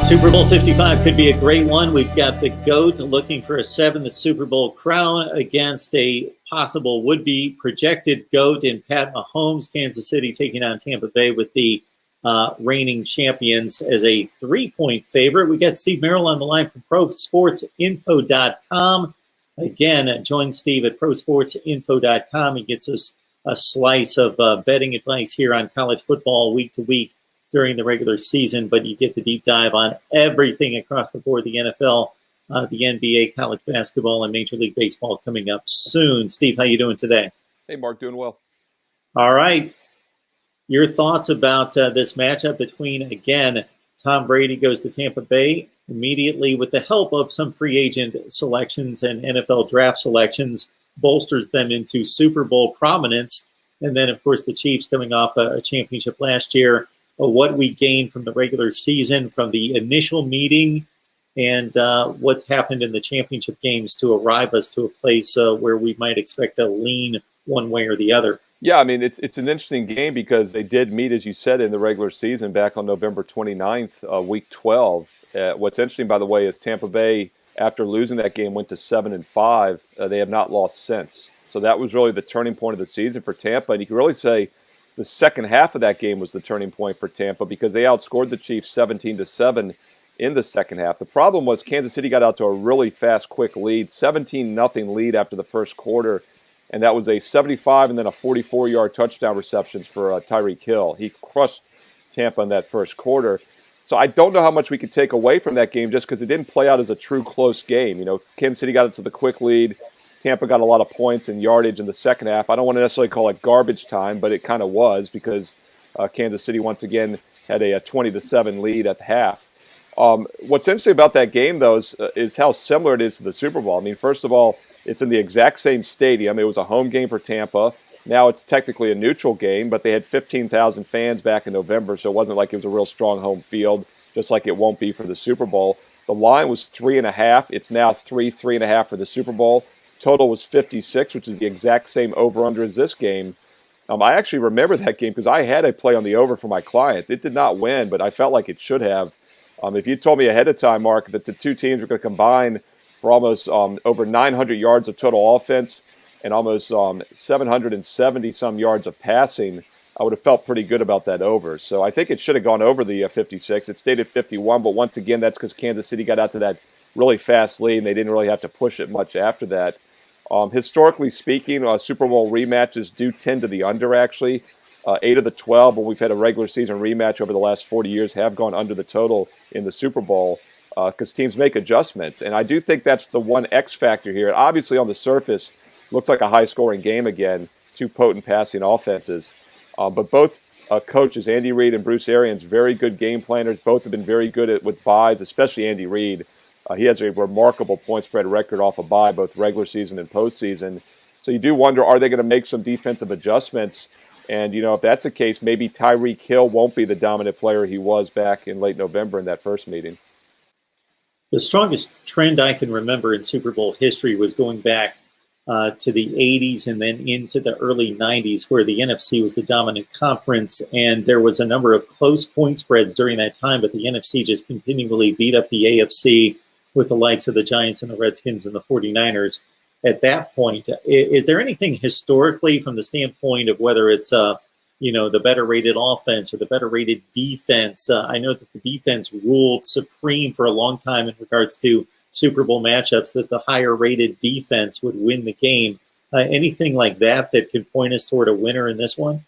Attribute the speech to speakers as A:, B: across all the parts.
A: Super Bowl 55 could be a great one. We've got the GOAT looking for a seventh Super Bowl crown against a possible would-be projected GOAT in Pat Mahomes. Kansas City taking on Tampa Bay with the reigning champions as a 3-point favorite. We got Steve Merrill on the line from ProSportsInfo.com. Again, join Steve at ProSportsInfo.com. He gets us a slice of betting advice here on college football week to week during the regular season, but you get the deep dive on everything across the board, the NFL, the NBA, college basketball, and Major League Baseball coming up soon. Steve, how you doing today?
B: Hey, Mark, doing well.
A: All right. Your thoughts about this matchup between, again, Tom Brady goes to Tampa Bay immediately with the help of some free agent selections and NFL draft selections, bolsters them into Super Bowl prominence. And then, of course, the Chiefs coming off a championship last year. What we gained from the regular season, from the initial meeting, and what's happened in the championship games to arrive us to a place where we might expect to lean one way or the other.
B: Yeah, I mean, it's an interesting game because they did meet, as you said, in the regular season back on November 29th, week 12. What's interesting, by the way, is Tampa Bay, after losing that game, went to 7-5. They have not lost since. So that was really the turning point of the season for Tampa. And you can really say the second half of that game was the turning point for Tampa because they outscored the Chiefs 17-7 in the second half. The problem was Kansas City got out to a really fast, quick lead, 17-0 lead after the first quarter, and that was a 75 and then a 44-yard touchdown receptions for Tyreek Hill. He crushed Tampa in that first quarter. So I don't know how much we could take away from that game just because it didn't play out as a true close game. You know, Kansas City got into the quick lead. Tampa got a lot of points and yardage in the second half. I don't want to necessarily call it garbage time, but it kind of was because Kansas City once again had a 20-7 lead at the half. What's interesting about that game, though, is how similar it is to the Super Bowl. I mean, first of all, it's in the exact same stadium. It was a home game for Tampa. Now it's technically a neutral game, but they had 15,000 fans back in November, so it wasn't like it was a real strong home field, just like it won't be for the Super Bowl. The line was 3.5. It's now 3.5 for the Super Bowl. Total was 56, which is the exact same over-under as this game. I actually remember that game because I had a play on the over for my clients. It did not win, but I felt like it should have. If you told me ahead of time, Mark, that the two teams were going to combine for almost over 900 yards of total offense and almost 770-some yards of passing, I would have felt pretty good about that over. So I think it should have gone over the 56. It stayed at 51, but once again, that's because Kansas City got out to that really fast lead, and they didn't really have to push it much after that. Historically speaking, Super Bowl rematches do tend to the under, actually. 8 of the 12, when we've had a regular season rematch over the last 40 years, have gone under the total in the Super Bowl because teams make adjustments. And I do think that's the one X factor here. Obviously, on the surface, looks like a high-scoring game again, two potent passing offenses. But both coaches, Andy Reid and Bruce Arians, very good game planners. Both have been very good with buys, especially Andy Reid. He has a remarkable point spread record off a bye, both regular season and postseason. So you do wonder, are they going to make some defensive adjustments? And, you know, if that's the case, maybe Tyreek Hill won't be the dominant player he was back in late November in that first meeting.
A: The strongest trend I can remember in Super Bowl history was going back to the 80s and then into the early 90s, where the NFC was the dominant conference. And there was a number of close point spreads during that time, but the NFC just continually beat up the AFC with the likes of the Giants and the Redskins and the 49ers at that point. Is there anything historically from the standpoint of whether it's, the better rated offense or the better rated defense? I know that the defense ruled supreme for a long time in regards to Super Bowl matchups, that the higher rated defense would win the game. Anything like that could point us toward a winner in this one?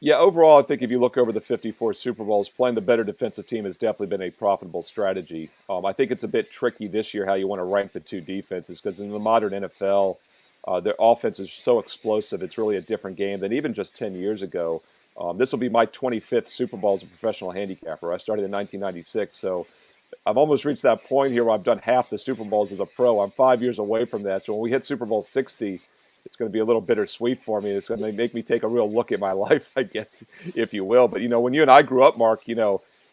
B: Yeah, overall, I think if you look over the 54 Super Bowls, playing the better defensive team has definitely been a profitable strategy. I think it's a bit tricky this year how you want to rank the two defenses because in the modern NFL, their offense is so explosive. It's really a different game than even just 10 years ago. This will be my 25th Super Bowl as a professional handicapper. I started in 1996, so I've almost reached that point here where I've done half the Super Bowls as a pro. I'm 5 years away from that, so when we hit Super Bowl 60, it's going to be a little bittersweet for me. It's going to make me take a real look at my life, I guess, if you will. But, when you and I grew up, Mark,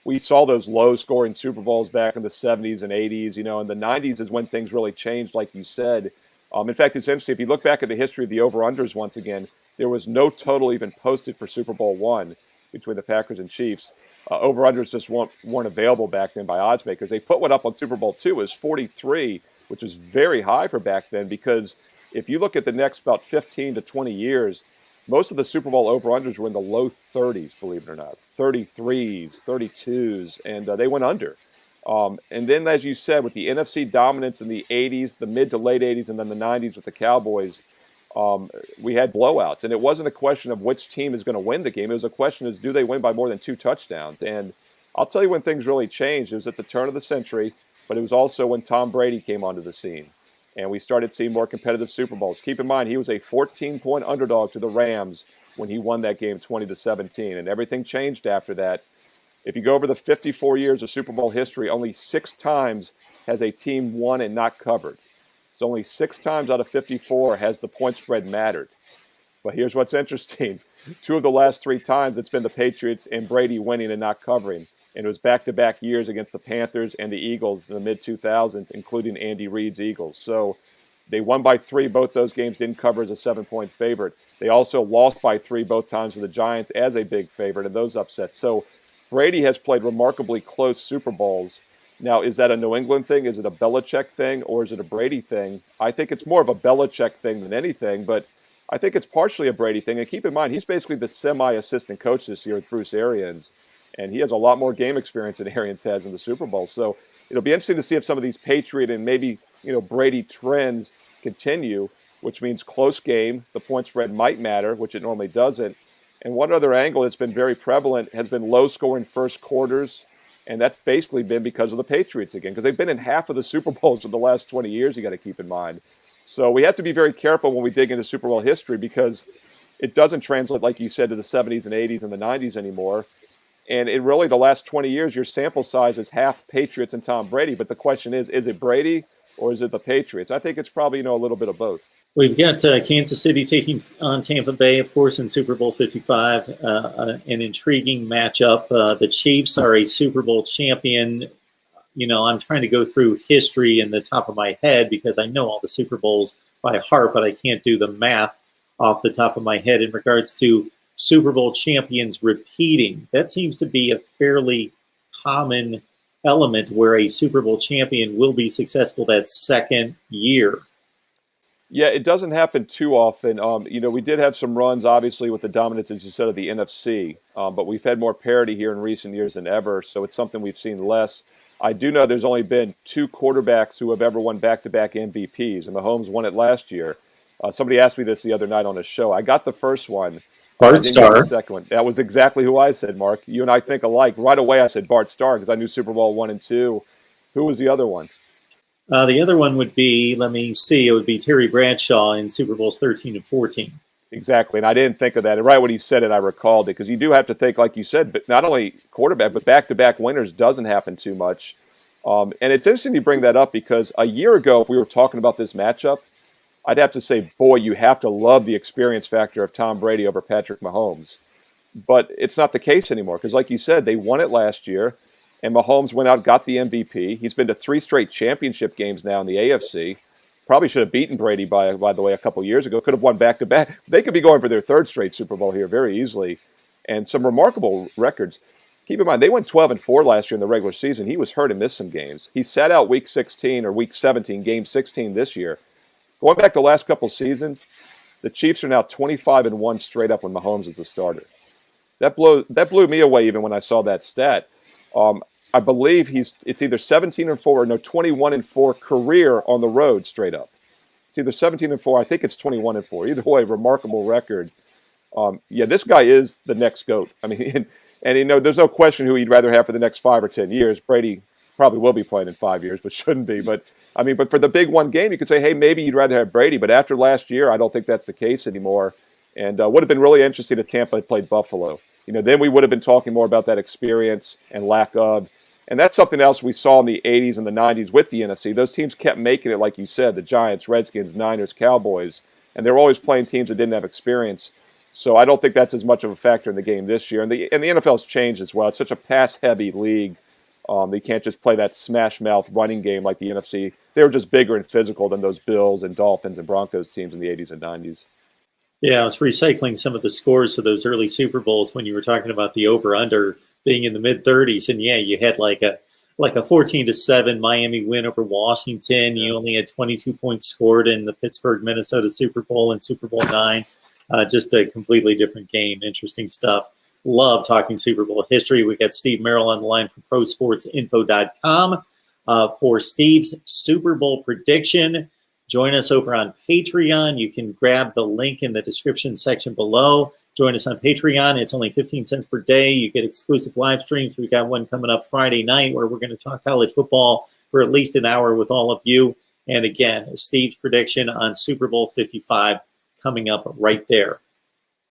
B: we saw those low-scoring Super Bowls back in the 70s and 80s. In the 90s is when things really changed, like you said. In fact, it's interesting. If you look back at the history of the over-unders once again, there was no total even posted for Super Bowl I. between the Packers and Chiefs. Over-unders just weren't available back then by odds makers. They put one up on Super Bowl II. It was 43, which was very high for back then, because if you look at the next about 15 to 20 years, most of the Super Bowl over-unders were in the low 30s, believe it or not, 33s, 32s, and they went under. And then, as you said, with the NFC dominance in the 80s, the mid to late 80s, and then the 90s with the Cowboys, we had blowouts. And it wasn't a question of which team is going to win the game. It was a question of, do they win by more than 2 touchdowns? And I'll tell you when things really changed. It was at the turn of the century, but it was also when Tom Brady came onto the scene. And we started seeing more competitive Super Bowls. Keep in mind, he was a 14-point underdog to the Rams when he won that game 20-17. And everything changed after that. If you go over the 54 years of Super Bowl history, only 6 times has a team won and not covered. So only 6 times out of 54 has the point spread mattered. But here's what's interesting. 2 of the last 3 times, it's been the Patriots and Brady winning and not covering. And it was back-to-back years against the Panthers and the Eagles in the mid-2000s, including Andy Reid's Eagles. So they won by 3. Both those games didn't cover as a 7-point favorite. They also lost by 3 both times to the Giants as a big favorite in those upsets. So Brady has played remarkably close Super Bowls. Now, is that a New England thing? Is it a Belichick thing? Or is it a Brady thing? I think it's more of a Belichick thing than anything, but I think it's partially a Brady thing. And keep in mind, he's basically the semi-assistant coach this year with Bruce Arians. And he has a lot more game experience than Arians has in the Super Bowl. So it'll be interesting to see if some of these Patriot and maybe, Brady trends continue, which means close game. The point spread might matter, which it normally doesn't. And one other angle that's been very prevalent has been low-scoring first quarters. And that's basically been because of the Patriots again, because they've been in half of the Super Bowls for the last 20 years, you got to keep in mind. So we have to be very careful when we dig into Super Bowl history, because it doesn't translate, like you said, to the 70s and 80s and the 90s anymore. And in really the last 20 years, your sample size is half Patriots and Tom Brady. But the question is it Brady or is it the Patriots? I think it's probably, a little bit of both.
A: We've got Kansas City taking on Tampa Bay, of course, in Super Bowl 55, an intriguing matchup. The Chiefs are a Super Bowl champion. I'm trying to go through history in the top of my head because I know all the Super Bowls by heart, but I can't do the math off the top of my head in regards to Super Bowl champions repeating. That seems to be a fairly common element where a Super Bowl champion will be successful that second year.
B: Yeah, it doesn't happen too often. We did have some runs, obviously, with the dominance, as you said, of the NFC, but we've had more parity here in recent years than ever, so it's something we've seen less. I do know there's only been 2 quarterbacks who have ever won back-to-back MVPs, and Mahomes won it last year. Somebody asked me this the other night on a show. I got the first one.
A: Bart Starr.
B: The second one. That was exactly who I said, Mark. You and I think alike. Right away, I said Bart Starr because I knew Super Bowl 1 and 2. Who was the other one?
A: The other one would be, it would be Terry Bradshaw in Super Bowls 13 and 14.
B: Exactly, and I didn't think of that. And right when he said it, I recalled it, because you do have to think, like you said, but not only quarterback, but back-to-back winners doesn't happen too much. And it's interesting you bring that up, because a year ago, if we were talking about this matchup, I'd have to say, boy, you have to love the experience factor of Tom Brady over Patrick Mahomes. But it's not the case anymore, because like you said, they won it last year. And Mahomes went out, got the MVP. He's been to 3 straight championship games now in the AFC. Probably should have beaten Brady, by the way, a couple years ago. Could have won back-to-back. They could be going for their 3rd straight Super Bowl here very easily. And some remarkable records. Keep in mind, they went 12-4 last year in the regular season. He was hurt and missed some games. He sat out Week 16 or Week 17, Game 16 this year. Going back the last couple seasons, the Chiefs are now 25-1 straight up when Mahomes is the starter. That blew me away even when I saw that stat. I believe it's either 17-4 or 21-4 career on the road straight up. It's either 17-4. I think it's 21-4. Either way, remarkable record. This guy is the next GOAT. I mean, and there's no question who he'd rather have for the next 5 or 10 years. Brady probably will be playing in 5 years, but shouldn't be. But for the big one game, you could say, hey, maybe you'd rather have Brady. But after last year, I don't think that's the case anymore. And would have been really interesting if Tampa had played Buffalo. Then we would have been talking more about that experience and lack of. And that's something else we saw in the 80s and the 90s with the NFC. Those teams kept making it, like you said, the Giants, Redskins, Niners, Cowboys, and they were always playing teams that didn't have experience. So I don't think that's as much of a factor in the game this year. And the NFL's changed as well. It's such a pass-heavy league. They can't just play that smash-mouth running game like the NFC. They were just bigger and physical than those Bills and Dolphins and Broncos teams in the 80s and 90s.
A: Yeah, I was recycling some of the scores of those early Super Bowls when you were talking about the over/under being in the mid-30s, and yeah, you had like a 14-7 Miami win over Washington.
B: Yeah.
A: You only had 22 points scored in the Pittsburgh Minnesota Super Bowl and Super Bowl IX. Just a completely different game. Interesting stuff. Love talking Super Bowl history. We got Steve Merrill on the line from ProSportsInfo.com for Steve's Super Bowl prediction. Join us over on Patreon. You can grab the link in the description section below. Join us on Patreon. It's only 15 cents per day. You get exclusive live streams. We've got one coming up Friday night where we're going to talk college football for at least an hour with all of you. And again, Steve's prediction on Super Bowl 55 coming up right there.